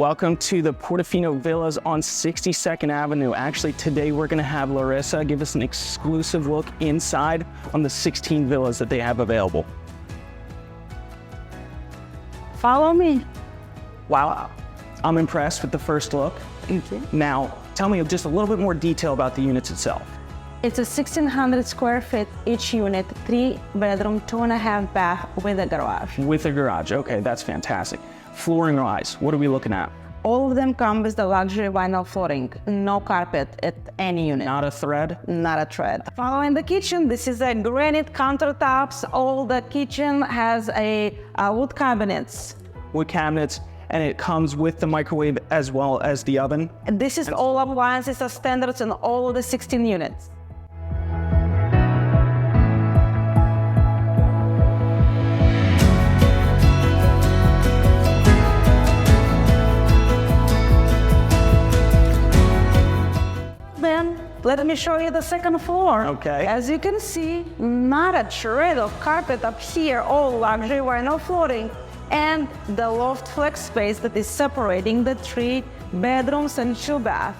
Welcome to the Portofino Villas on 62nd Avenue. Actually, today we're gonna have Larissa give us an exclusive look inside on the 16 villas that they have available. Follow me. Wow, I'm impressed with the first look. Okay. Now, tell me just a little bit more detail about the units itself. It's a 1,600 square feet each unit, 3-bedroom, 2.5 bath with a garage. With a garage, okay, that's fantastic. Flooring-wise, what are we looking at? All of them come with the luxury vinyl flooring, no carpet at any unit. Not a thread? Not a thread. Following the kitchen, this is a granite countertops. All the kitchen has a wood cabinets. Wood cabinets, and it comes with the microwave as well as the oven? And this is all appliances as standards in all of the 16 units. Let me show you the second floor. Okay. As you can see, not a shred of carpet up here, all luxury vinyl flooring, and the loft flex space that is separating the 3 bedrooms and 2 baths.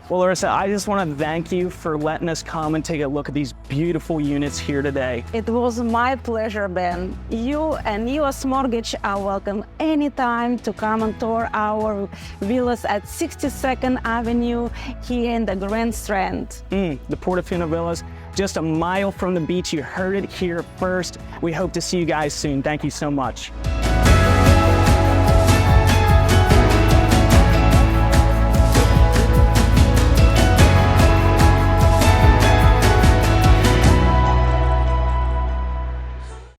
Well, Larissa, I just want to thank you for letting us come and take a look at these beautiful units here today. It was my pleasure, Ben. You and US Mortgage are welcome anytime to come and tour our villas at 62nd Avenue here in the Grand Strands. The Portofino Villas, just a mile from the beach. You heard it here first. We hope to see you guys soon. Thank you so much.